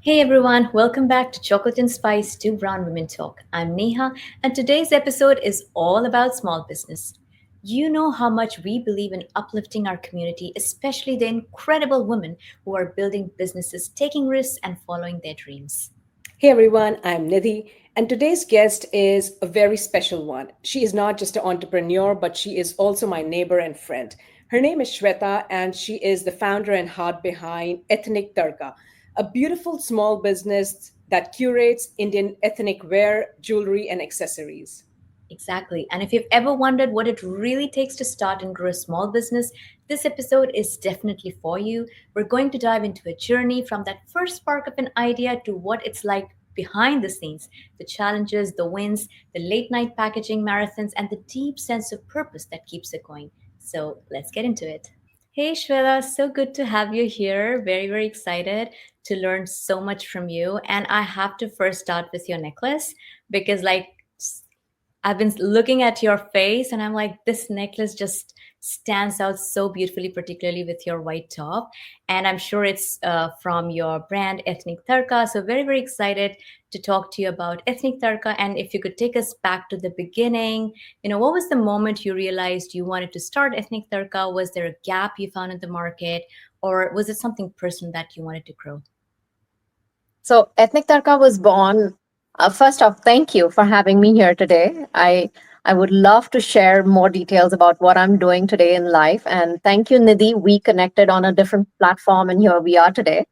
Hey everyone, welcome back to Chocolate and Spice Two Brown Women Talk. I'm Neha, and today's episode is all about small business. You know how much we believe in uplifting our community, especially the incredible women who are building businesses, taking risks, and following their dreams. Hey everyone, I'm Nidhi, and today's guest is a very special one. She is not just an entrepreneur, but she is also my neighbor and friend. Her name is Shweta, and she is the founder and heart behind Ethnic Tarka, a beautiful small business that curates Indian ethnic wear, jewelry, and accessories. Exactly. And if you've ever wondered what it really takes to start and grow a small business, this episode is definitely for you. We're going to dive into a journey from that first spark of an idea to what it's like behind the scenes, the challenges, the wins, the late night packaging marathons, and the deep sense of purpose that keeps it going. So let's get into it. Hey Shweta, so good to have you here. Very, very excited to learn so much from you. And I have to first start with your necklace because, like, I've been looking at your face and I'm like, this necklace just stands out so beautifully, particularly with your white top. And I'm sure it's from your brand Ethnic Tarka. So, very, very excited to talk to you about Ethnic Tarka. And if you could take us back to the beginning, what was the moment you realized you wanted to start Ethnic Tarka? Was there a gap you found in the market? Or was it something personal that you wanted to grow? So, Ethnic Tarka was born. First off, thank you for having me here today. I would love to share more details about what I'm doing today in life. And thank you, Nidhi. We connected on a different platform, and here we are today.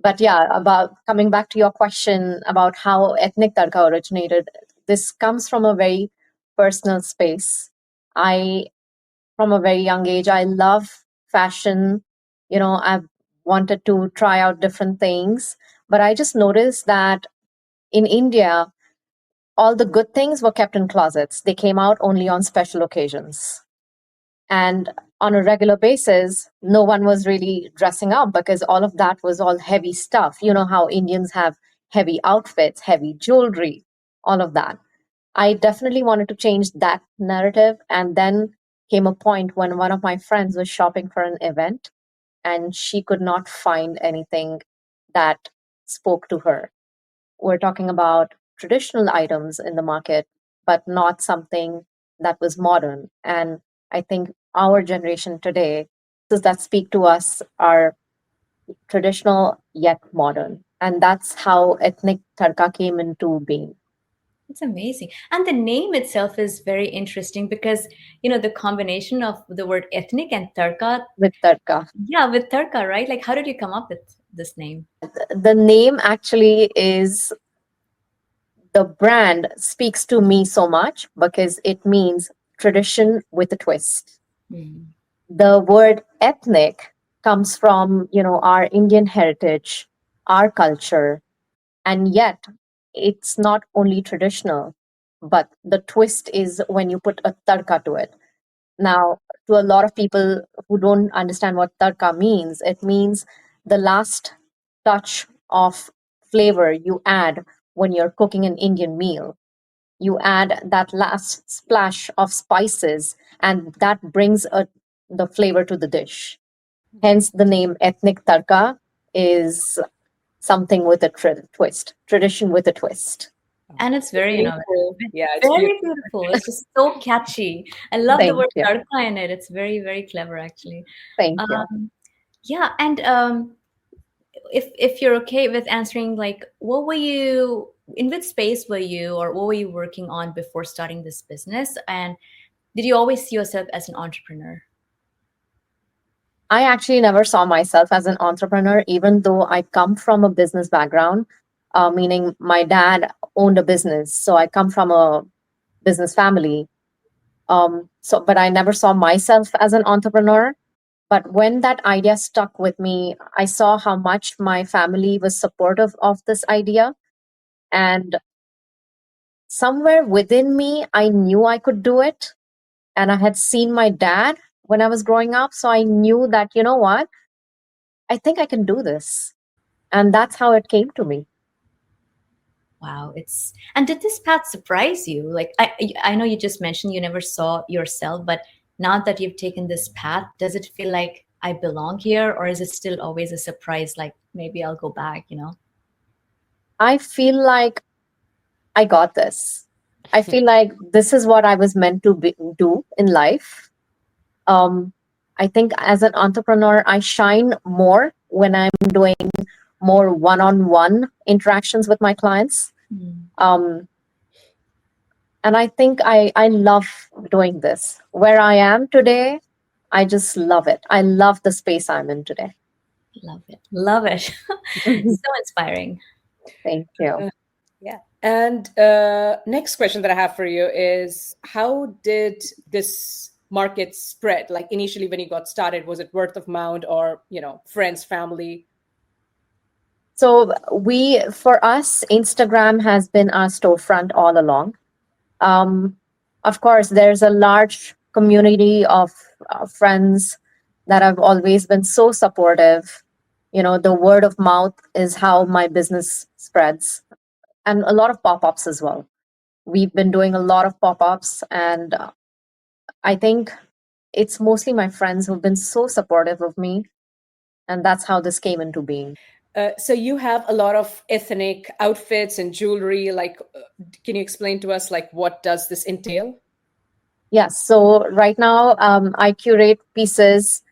But yeah, about coming back to your question about how Ethnic Tarka originated, this comes from a very personal space. I, from a very young age, I love fashion. I've wanted to try out different things, but I just noticed that in India, all the good things were kept in closets. They came out only on special occasions. And on a regular basis, no one was really dressing up because all of that was all heavy stuff. You know how Indians have heavy outfits, heavy jewelry, all of that. I definitely wanted to change that narrative. And then came a point when one of my friends was shopping for an event and she could not find anything that spoke to her. We're talking about traditional items in the market, but not something that was modern. And I think our generation today, does that speak to us, are traditional yet modern. And that's how ethnic tarka came into being. It's amazing. And the name itself is very interesting because, the combination of the word ethnic and tarka, With tarka. yeah, with tarka, right? Like, how did you come up with this name? The name actually is, the brand speaks to me so much because it means tradition with a twist. Hmm. The word ethnic comes from, our Indian heritage, our culture, and yet it's not only traditional, but the twist is when you put a tarka to it. Now, to a lot of people who don't understand what tarka means, it means the last touch of flavor you add when you're cooking an Indian meal. You add that last splash of spices, and that brings the flavor to the dish. Hence, the name ethnic tarka is something with a twist, tradition with a twist. Oh, And it's it's very innovative. beautiful. Yeah, it's Very beautiful. beautiful. It's just so catchy. I love the Thank word you. tarka in it. It's very, very clever, actually. Thank you. Um, yeah, and if you're okay with answering, like, what were you in which space were you, or what were you working on before starting this business? And did you always see yourself as an entrepreneur? I actually never saw myself as an entrepreneur, even though I come from a business background, meaning my dad owned a business. So I come from a business family. But I never saw myself as an entrepreneur. But when that idea stuck with me, I saw how much my family was supportive of this idea. And somewhere within me, I knew I could do it. And I had seen my dad when I was growing up. So I knew that, you know what? I think I can do this. And that's how it came to me. Wow, it's and did this path surprise you? Like, I know you just mentioned you never saw yourself, but now that you've taken this path, does it feel like I belong here, or is it still always a surprise? Like, maybe I'll go back. I feel like I got this. I feel like this is what I was meant to do in life. Um, I think as an entrepreneur, I shine more when I'm doing more one-on-one interactions with my clients. Mm. Um, and I think I love doing this. Where I am today, I just love it. I love the space I'm in today. Love it. Love it. So inspiring. Thank you. Uh, yeah. And next question that I have for you is, how did this market spread? Like initially when you got started, was it word of mouth or, friends, family? So for us, Instagram has been our storefront all along. Um, of course, there's a large community of friends that have always been so supportive. The word of mouth is how my business spreads, and a lot of pop-ups as well. We've been doing a lot of pop-ups, and I think it's mostly my friends who've been so supportive of me, and that's how this came into being. So you have a lot of ethnic outfits and jewelry. Like, can you explain to us, like, what does this entail? Yes. So right now, I curate pieces.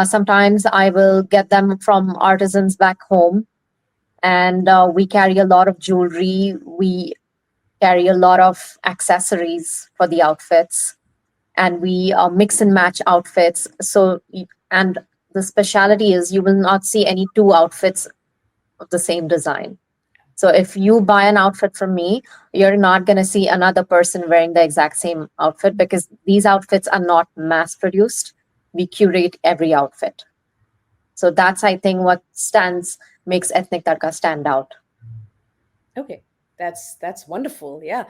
Sometimes I will get them from artisans back home, and we carry a lot of jewelry. We carry a lot of accessories for the outfits, and we mix and match outfits. And the speciality is you will not see any two outfits of the same design. So if you buy an outfit from me, you're not going to see another person wearing the exact same outfit because these outfits are not mass produced. We curate every outfit. So that's, I think, what makes Ethnic Tarka stand out. Okay, that's wonderful. Yeah,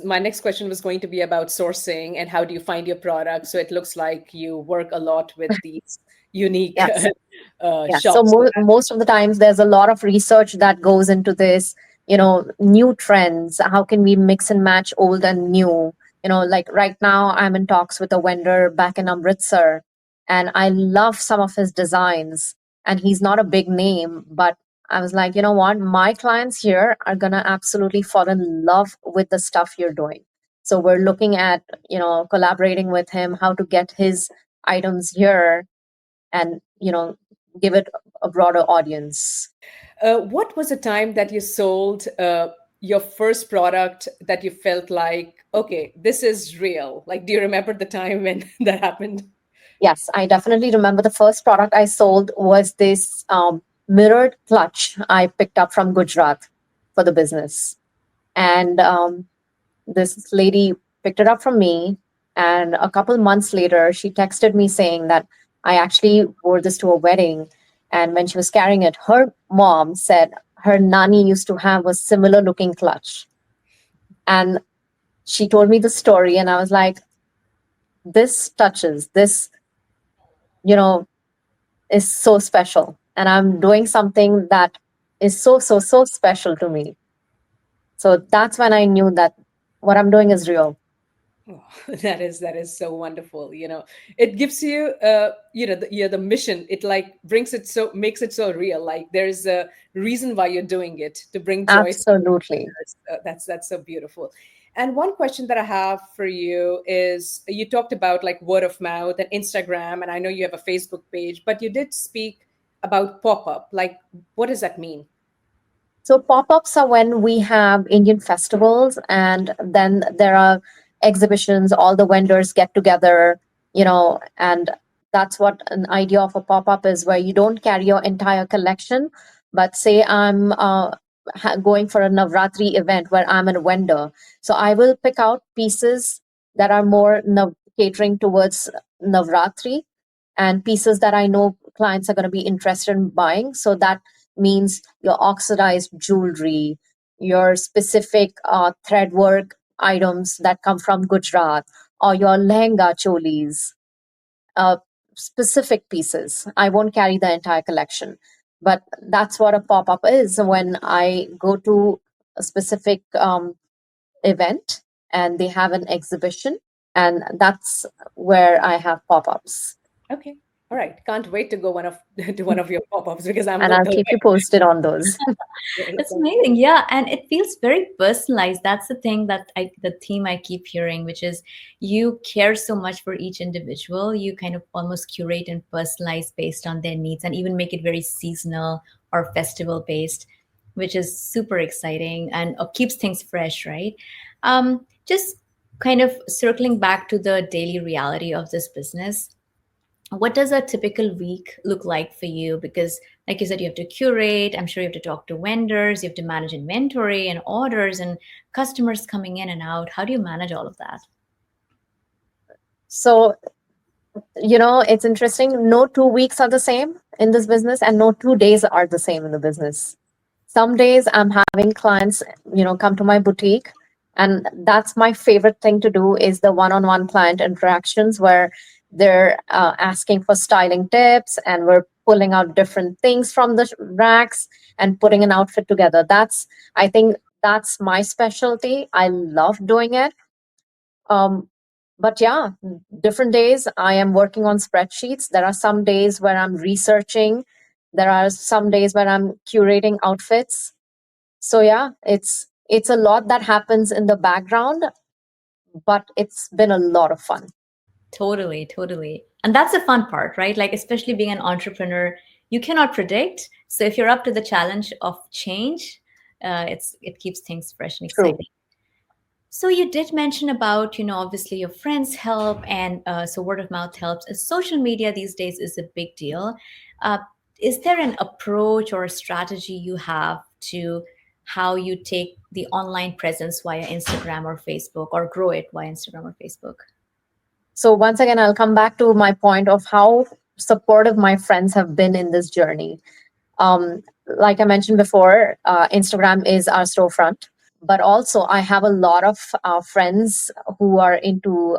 my next question was going to be about sourcing and how do you find your product. So it looks like you work a lot with these unique Yes. Yeah. So shops. most of the times there's a lot of research that goes into this, new trends. How can we mix and match old and new? Like right now I'm in talks with a vendor back in Amritsar, and I love some of his designs, and he's not a big name, but I was like, you know what? My clients here are going to absolutely fall in love with the stuff you're doing. So we're looking at, collaborating with him, how to get his items here and give it a broader audience. What was the time that you sold your first product that you felt like, okay, this is real? Like, do you remember the time when that happened? Yes, I definitely remember the first product I sold was this mirrored clutch I picked up from Gujarat for the business. And this lady picked it up from me. And a couple months later, she texted me saying that I actually wore this to a wedding. And when she was carrying it, her mom said her nani used to have a similar looking clutch. And she told me the story, and I was like, this touches, this, you know, is so special. And I'm doing something that is so, so, so special to me. So that's when I knew that what I'm doing is real. Oh, that is so wonderful. It gives you the mission. It like brings it so makes it so real. Like there's a reason why you're doing it to bring joy to Absolutely. others. That's so beautiful. And one question that I have for you is, you talked about like word of mouth and Instagram, and I know you have a Facebook page, but you did speak about pop up. Like, what does that mean? So pop-ups are when we have Indian festivals, and then there are exhibitions, all the vendors get together, and that's what an idea of a pop-up is, where you don't carry your entire collection, but say I'm going for a Navratri event where I'm a vendor. So I will pick out pieces that are more catering towards Navratri, and pieces that I know clients are going to be interested in buying. So that means your oxidized jewelry, your specific thread work items that come from Gujarat, or your lehenga cholis, uh, specific pieces. I won't carry the entire collection. But that's what a pop up is when I go to a specific event and they have an exhibition, and that's where I have pop ups. Okay. All right, can't wait to go one of to one of your pop-ups because I'm And not I'll the keep you way. posted on those. Great, It's thank you. amazing, yeah, and it feels very personalized. That's the thing that the theme I keep hearing, which is you care so much for each individual. You kind of almost curate and personalize based on their needs, and even make it very seasonal or festival based, which is super exciting and keeps things fresh, right? Just kind of circling back to the daily reality of this business, what does a typical week look like for you? Because like you said, you have to curate, I'm sure you have to talk to vendors, you have to manage inventory and orders and customers coming in and out. How do you manage all of that? So, it's interesting. No 2 weeks are the same in this business, and no 2 days are the same in the business. Some days I'm having clients, come to my boutique, and that's my favorite thing to do is the one-on-one client interactions where they're asking for styling tips, and we're pulling out different things from the racks and putting an outfit together. I think that's my specialty. I love doing it. um, but yeah, different days I am working on spreadsheets. There are some days where I'm researching. There are some days where I'm curating outfits. So yeah, it's a lot that happens in the background, but it's been a lot of fun. Totally, totally. And that's the fun part, right? Like, especially being an entrepreneur, you cannot predict. So if you're up to the challenge of change, it keeps things fresh and True. exciting. So you did mention about, obviously your friends help, and so word of mouth helps. Social media these days is a big deal. Uh, is there an approach or a strategy you have to how you take the online presence via Instagram or Facebook, or grow it via Instagram or Facebook? So once again, I'll come back to my point of how supportive my friends have been in this journey. Um, like I mentioned before, Instagram is our storefront, but also I have a lot of friends who are into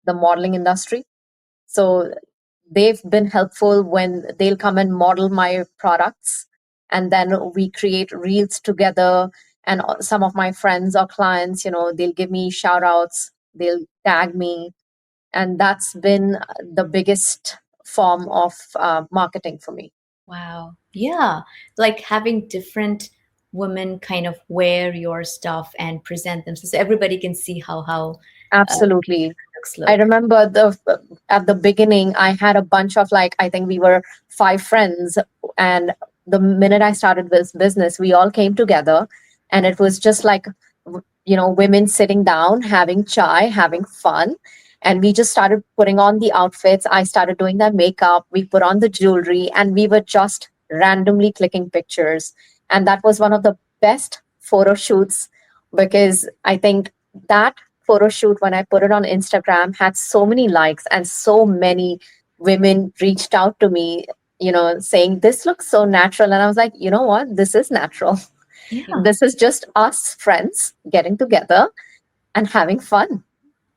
the modeling industry. So they've been helpful when they'll come and model my products, and then we create reels together. And some of my friends or clients, they'll give me shout outs, they'll tag me, and that's been the biggest form of marketing for me. Wow. Yeah. Like having different women kind of wear your stuff and present them so everybody can see how Absolutely. looks I look. remember at the beginning, I had a bunch of, like, I think we were five friends, and the minute I started this business, we all came together, and it was just like, women sitting down, having chai, having fun, and we just started putting on the outfits. I started doing their makeup. We put on the jewelry, and we were just randomly clicking pictures, and that was one of the best photo shoots, because I think that photo shoot, when I put it on Instagram, had so many likes, and so many women reached out to me, saying, "This looks so natural." And I was like, you know what? This is natural. Yeah. This is just us friends getting together and having fun.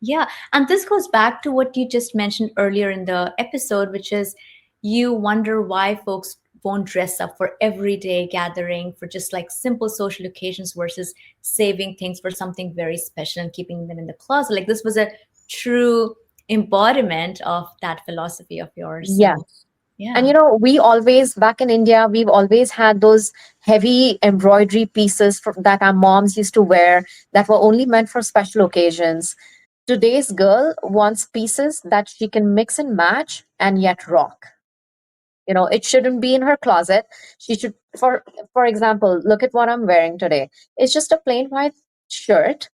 Yeah. And this goes back to what you just mentioned earlier in the episode, which is you wonder why folks won't dress up for everyday gathering for just like simple social occasions versus saving things for something very special and keeping them in the closet. Like this was a true embodiment of that philosophy of yours. Yeah. So And yeah. we always, back in India, we've always had those heavy embroidery pieces that our moms used to wear that were only meant for special occasions. Today's girl wants pieces that she can mix and match and yet rock. It shouldn't be in her closet. She should, for example, look at what I'm wearing today. It's just a plain white shirt,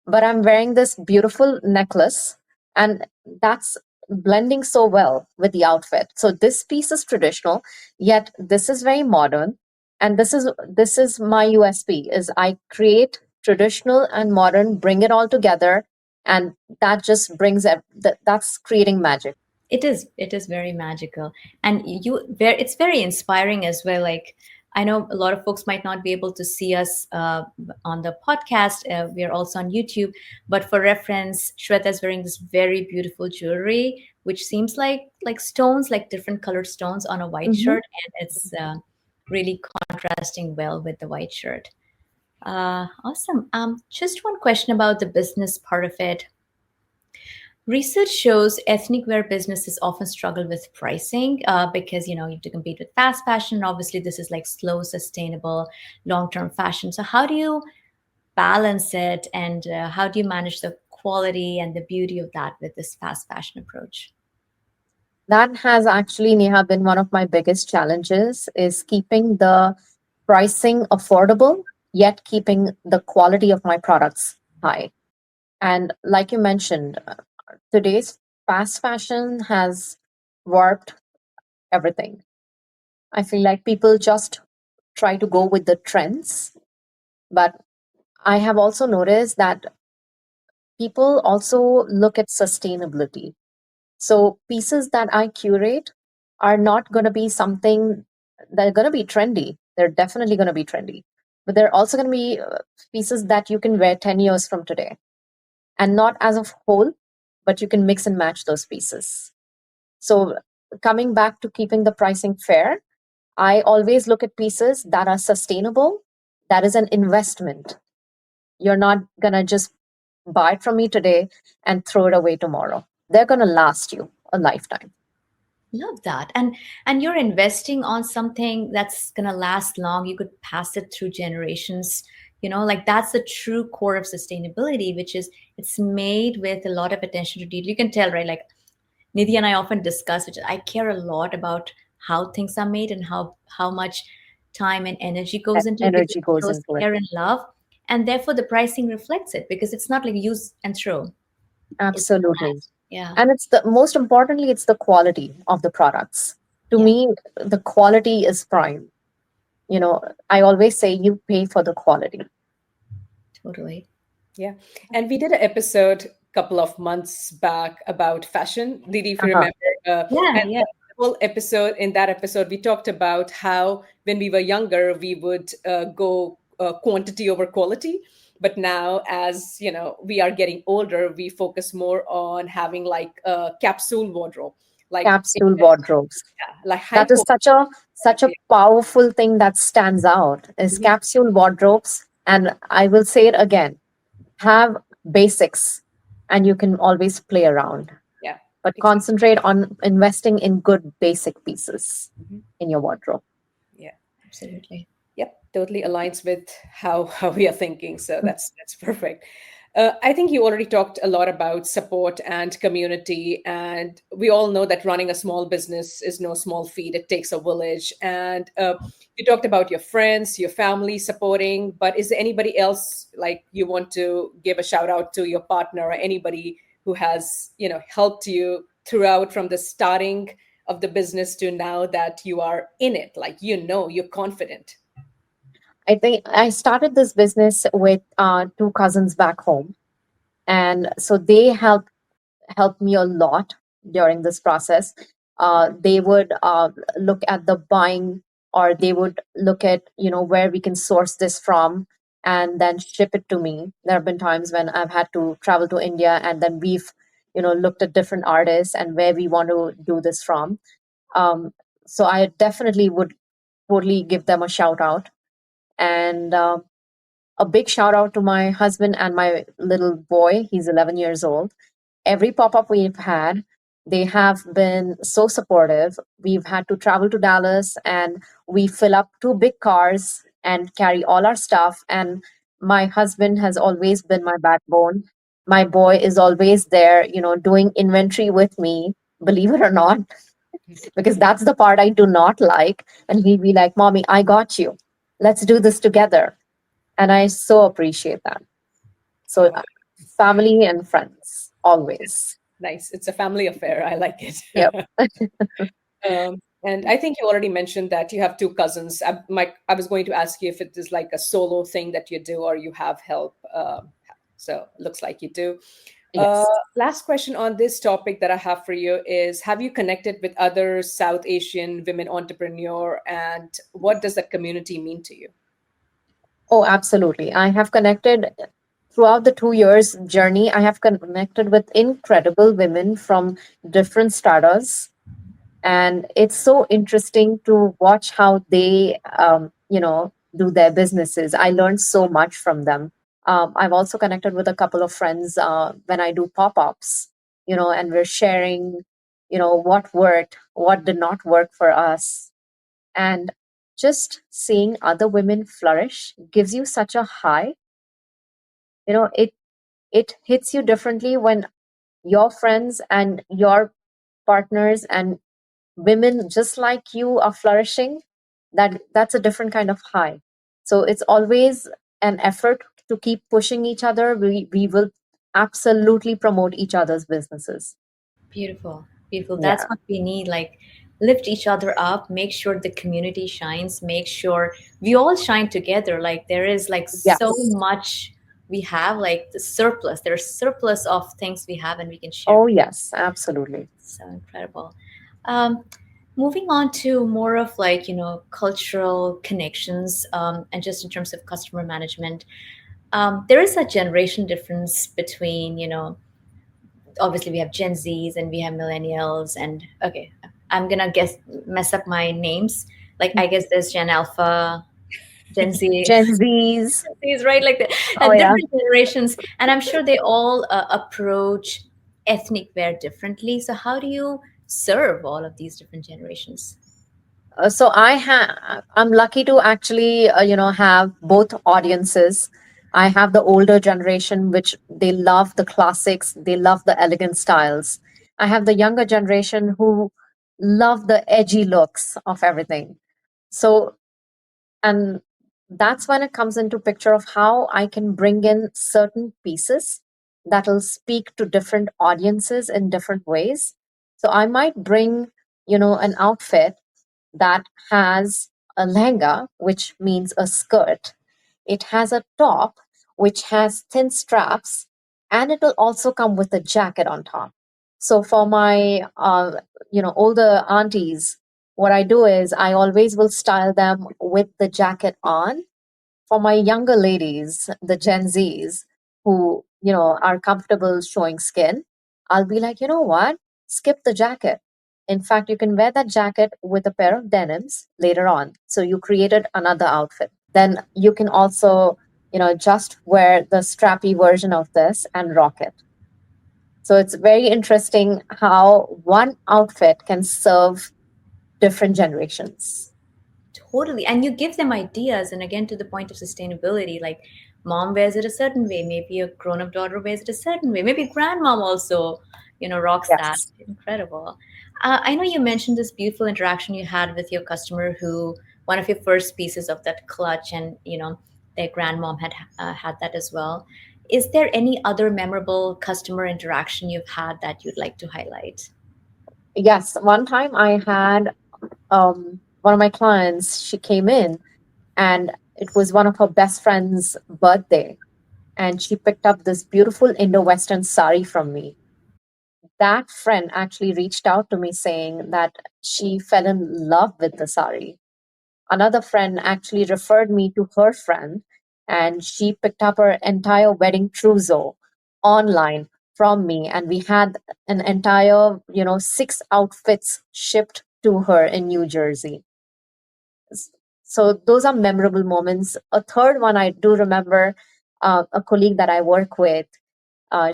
but I'm wearing this beautiful necklace, and that's blending so well with the outfit. So this piece is traditional, yet this is very modern, and this is my USP, is I create traditional and modern, bring it all together, and that just that's creating magic. It is very magical, and it's very inspiring as well. Like I know a lot of folks might not be able to see us on the podcast. We are also on YouTube, but for reference, Shweta is wearing this very beautiful jewelry which seems like stones, like different colored stones on a white Mhm. shirt, and it's really contrasting well with the white shirt. Awesome. Just one question about the business part of it. Research shows ethnic wear businesses often struggle with pricing because you have to compete with fast fashion. Obviously, this is like slow, sustainable, long-term fashion. So, how do you balance it, and how do you manage the quality and the beauty of that with this fast fashion approach? That has actually, Neha, been one of my biggest challenges is keeping the pricing affordable, yet keeping the quality of my products high. And like you mentioned, today's fast fashion has warped everything. I feel like people just try to go with the trends, but I have also noticed that people also look at sustainability. So pieces that I curate are not going to be something that are going to be trendy. They're definitely going to be trendy, but they're also going to be pieces that you can wear 10 years from today, and not as a whole, but you can mix and match those pieces. So coming back to keeping the pricing fair, I always look at pieces that are sustainable. That is an investment. You're not going to just buy it from me today and throw it away tomorrow. They're going to last you a lifetime. Love that. And you're investing on something that's going to last long. You could pass it through generations. Like that's the true core of sustainability, which is it's made with a lot of attention to detail. You can tell, right? Like Nidhi and I often discuss, which I care a lot about how things are made and how much time and energy goes into it because Energy it goes shows into it. care and love. And therefore the pricing reflects it because it's not like use and throw. It's gonna Absolutely. last. Yeah. And it's the most importantly, it's the quality of the products. To Yeah, me, the quality is prime. You know, I always say you pay for the quality. totally. Yeah. And we did an episode a couple of months back about fashion. Didi, if you Uh-huh. remember, Yeah, and yeah. the whole episode, in that episode, we talked about how when we were younger, we would go quantity over quality. But now, as you know, we are getting older, we focus more on having like a capsule wardrobe, like Capsule wardrobes. like high That is quality. such a powerful thing that stands out is Mhm. capsule wardrobes. And I will say it again, have basics and you can always play around. Yeah, But exactly. concentrate on investing in good basic pieces Mhm. in your wardrobe. Yeah. Absolutely. Yep, totally aligns with how we are thinking. So that's perfect. I think you already talked a lot about support and community, and we all know that running a small business is no small feat. It takes a village, and you talked about your friends, your family supporting. But is there anybody else like you want to give a shout out to your partner or anybody who has helped you throughout from the starting of the business to now that you are in it, like you're confident. I think I started this business with two cousins back home. And so they helped me a lot during this process. They would look at the buying, or they would look at where we can source this from, and then ship it to me. There have been times when I've had to travel to India, and then we've looked at different artists and where we want to do this from. Um, so I definitely would totally give them a shout out. And a big shout out to my husband and my little boy. He's 11 years old. Every pop up we've had, they have been so supportive. We've had to travel to Dallas and we fill up two big cars and carry all our stuff. And my husband has always been my backbone. My boy is always there, doing inventory with me, believe it or not, because that's the part I do not like. And he'd be like, Mommy, I got you. Let's do this together. And I so appreciate that. So, Oh, family and friends, always. nice. It's a family affair. I like Yep. it. And I think you already mentioned that you have two cousins. I was going to ask you if it is like a solo thing that you do or you have help. So looks like you do. Uh, Yes. Last question on this topic that I have for you is: have you connected with other South Asian women entrepreneur, and what does the community mean to you? Oh, absolutely. I have connected throughout the 2 years journey. I have connected with incredible women from different stratas. And it's so interesting to watch how they, do their businesses. I learned so much from them. I've also connected with a couple of friends when I do pop ups. and we're sharing, what worked, what did not work for us. And just seeing other women flourish gives you such a high. It hits you differently when your friends and your partners and women just like you are flourishing. That's a different kind of high. So it's always an effort to keep pushing each other. We will absolutely promote each other's businesses. Beautiful, beautiful. That's Yeah. what we need. Like, lift each other up, make sure the community shines, make sure we all shine together. Like, there is like so Yes. much we have, like the surplus. There's surplus of things we have, and we can share. Oh yes, absolutely. So incredible. Um, Moving on to more of like, cultural connections, and just in terms of customer management, there is a generation difference between, obviously we have Gen Zs and we have millennials, and okay, I'm gonna guess mess up my names. Like, I guess there's Gen Alpha, Gen Z. Gen Z's. Is right, like the Oh yeah. different generations, and I'm sure they all approach ethnic wear differently. So how do you serve all of these different generations? So I'm lucky to actually have both audiences. I have the older generation, which they love the classics, they love the elegant styles. I have the younger generation who love the edgy looks of everything. So, and that's when it comes into picture of how I can bring in certain pieces that'll speak to different audiences in different ways. So I might bring, an outfit that has a lehenga, which means a skirt. It has a top, which has thin straps, and it will also come with a jacket on top. So for my, older aunties, what I do is I always will style them with the jacket on. For my younger ladies, the Gen Zs, who, are comfortable showing skin, I'll be like, you know what? Skip the jacket. In fact, you can wear that jacket with a pair of denims later on. So you created another outfit. Then you can also, just wear the strappy version of this and rock it. So it's very interesting how one outfit can serve different generations. Totally. And you give them ideas. And again, to the point of sustainability, like mom wears it a certain way, maybe a grown up daughter wears it a certain way, maybe grandmom also, rocks that. Yes. Incredible. I know you mentioned this beautiful interaction you had with your customer who, one of your first pieces of that clutch, and, their grandmom had had that as well. Is there any other memorable customer interaction you've had that you'd like to highlight? Yes. One time I had one of my clients, she came in and it was one of her best friend's birthday. And she picked up this beautiful Indo Western sari from me. That friend actually reached out to me saying that she fell in love with the sari. Another friend actually referred me to her friend, and she picked up her entire wedding trousseau online from me. And we had an entire, 6 outfits shipped to her in New Jersey. S- So those are memorable moments. A third one I do remember, a colleague that I work with.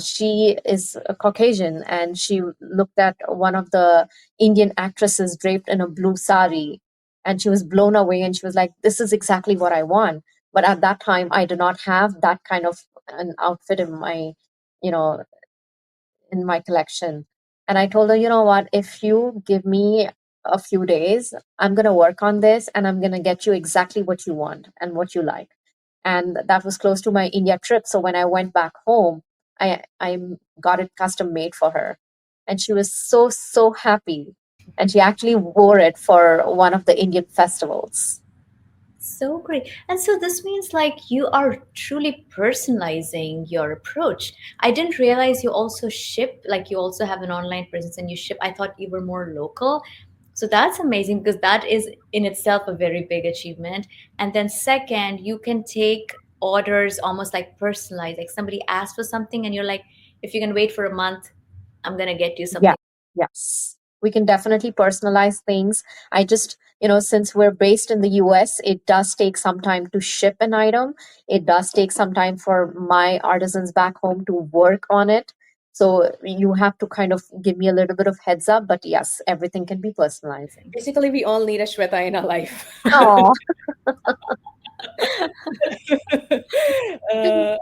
She is a Caucasian, and she looked at one of the Indian actresses draped in a blue sari, and she was blown away. And she was like, "This is exactly what I want." But at that time, I did not have that kind of an outfit you know, in my collection. And I told her, you know what, if you give me a few days, I'm going to work on this and I'm going to get you exactly what you want and what you like. And that was close to my India trip. So when I went back home, I got it custom made for her. And she was so, so happy. And she actually wore it for one of the Indian festivals. So great. And so this means like you are truly personalizing your approach. I didn't realize you also ship, like you also have an online presence and you ship. I thought you were more local. So that's amazing because that is in itself a very big achievement. And then second, you can take orders almost like personalized. Like somebody asks for something and you're like, if you can wait for a month, I'm gonna get you Yeah. something. Yes. We can definitely personalize things. I just, since we're based in the US, it does take some time to ship an item. It does take some time for my artisans back home to work on it. So you have to kind of give me a little bit of heads up, but yes, everything can be personalized. Amazing. Basically, we all need a Shweta in our life. Oh, uh,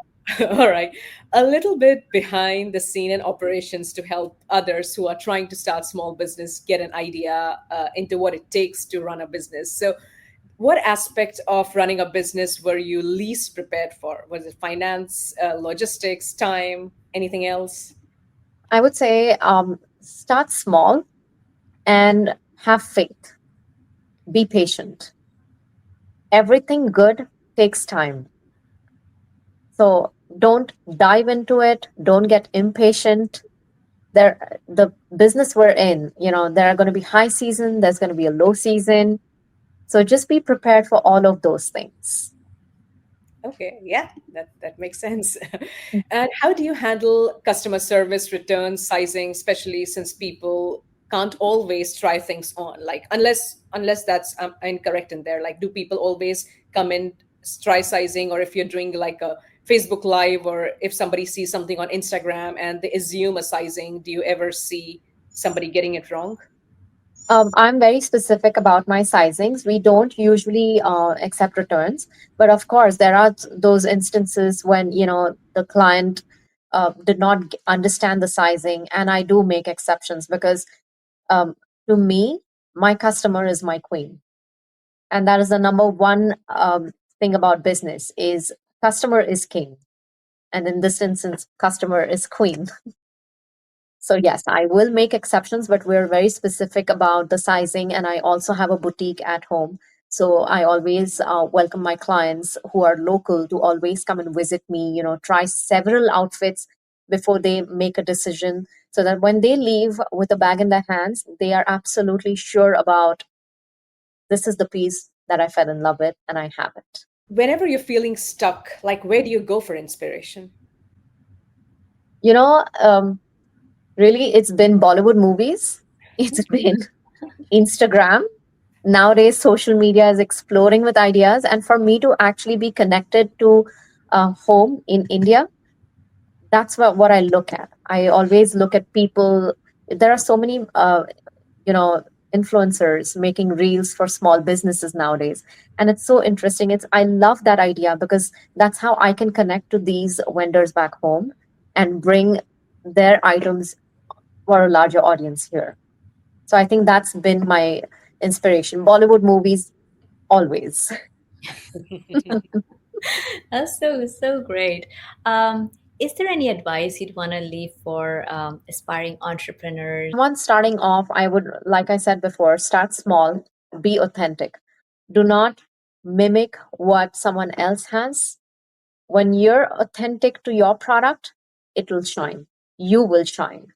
all right. A little bit behind the scene in operations to help others who are trying to start small business get an idea into what it takes to run a business. So, what aspect of running a business were you least prepared for? Was it finance, logistics, time, anything else? I would say start small and have faith. Be patient. Everything good takes time. So don't dive into it. Don't get impatient. The business we're in, there are going to be high season, there's going to be a low season. So just be prepared for all of those things. Okay, yeah, that makes sense. And how do you handle customer service, returns, sizing, especially since people can't always try things on? Like unless that's incorrect in there. Like, do people always come in try sizing, or if you're doing like a Facebook Live, or if somebody sees something on Instagram and they assume a sizing, do you ever see somebody getting it wrong? I'm very specific about my sizings. We don't usually accept returns, but of course, there are those instances when the client did not understand the sizing, and I do make exceptions because um, to me, my customer is my queen, and that is the number one thing about business: is customer is king, and in this instance, customer is queen. So yes, I will make exceptions, but we're very specific about the sizing. And I also have a boutique at home. So I always welcome my clients who are local to always come and visit me, try several outfits before they make a decision, so that when they leave with a bag in their hands, they are absolutely sure about this is the piece that I fell in love with and I have it. Whenever you're feeling stuck, like where do you go for inspiration? You know, really, it's been Bollywood movies, it's been Instagram. Nowadays social media is exploding with ideas, and for me to actually be connected to home in India, that's what I look at. I always look at people. There are so many you know influencers making reels for small businesses nowadays, and it's so interesting. I love that idea because that's how I can connect to these vendors back home and bring their items for a larger audience here. So I think that's been my inspiration. Bollywood movies always. That's so great. Um, is there any advice you'd want to leave for aspiring entrepreneurs? Someone starting off, I would, like I said before, start small, be authentic. Do not mimic what someone else has. When you're authentic to your product, it will shine. You will shine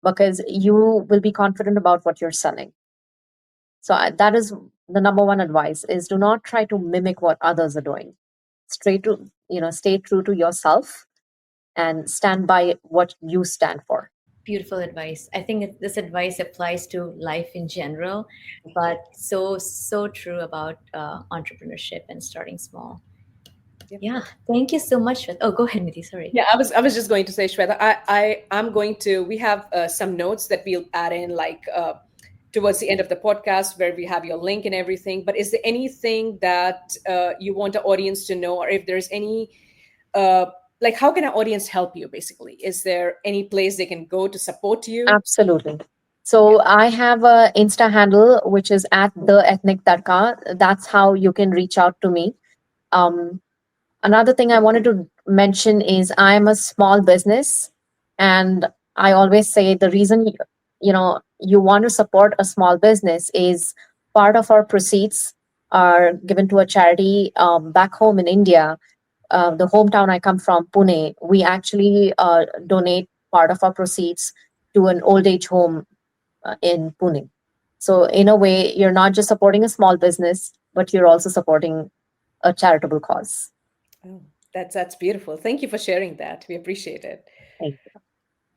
because you will be confident about what you're selling. So that is the number one advice: is do not try to mimic what others are doing. Stay true to yourself and stand by what you stand for. Beautiful advice. I think this advice applies to life in general, but so true about entrepreneurship and starting small. Yep. Yeah, thank you so much. Oh, go ahead, Nidhi. Sorry. Yeah, I was just going to say, Shweta, I'm going to, we have some notes that we'll add in like towards the end of the podcast where we have your link and everything. But is there anything that you want the audience to know, or if there's any, uh, like, how can our audience help you basically? Is there any place they can go to support you? Absolutely. Yeah. So I have a Insta handle which is at the ethnic tarka. That's how you can reach out to me. Um, Another thing I wanted to mention is I'm a small business, and I always say the reason you want to support a small business is part of our proceeds are given to a charity back home in India. The hometown I come from, Pune, we actually donate part of our proceeds to an old age home in Pune. So in a way, you're not just supporting a small business, but you're also supporting a charitable cause. Oh, that's beautiful. Thank you for sharing that. We appreciate it. Thank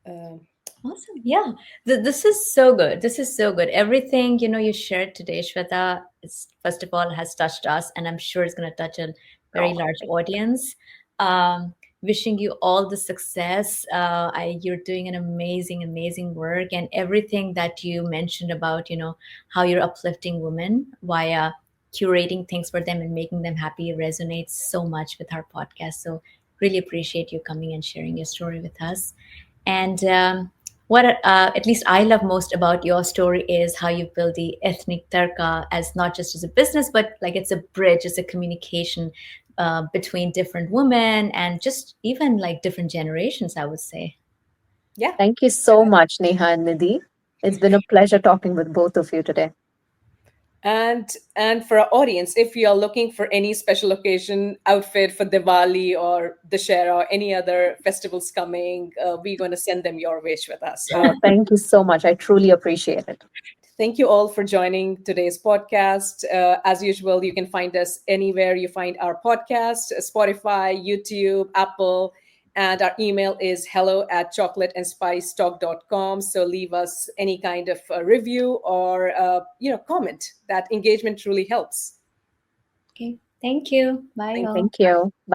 Um, Awesome. Yeah. This is so good. This is so good. Everything, you shared today, Shweta, is, first of all, has touched us, and I'm sure it's going to touch a you. very Oh, large thank audience. Wishing you all the success. You're doing an amazing, amazing work, and everything that you mentioned about, how you're uplifting women via curating things for them and making them happy resonates so much with our podcast. So really appreciate you coming and sharing your story with us. And what at least I love most about your story is how you build the ethnic tarka as not just as a business, but like it's a bridge, it's a communication between different women and just even like different generations, I would say. Yeah. Thank you so much, Neha and Nidhi. It's been a pleasure talking with both of you today. And for our audience, if you are looking for any special occasion outfit for Diwali or Dussehra or any other festivals coming, we're going to send them your way, Shweta. Oh, So thank you so much. I truly appreciate it. thank you all for joining today's podcast. As usual, you can find us anywhere you find our podcast: Spotify, YouTube, Apple. And our email is hello@chocolateandspicetalk.com. So leave us any kind of review or comment. That engagement truly helps. Okay. Thank you. Bye, Thank you. all. Thank you.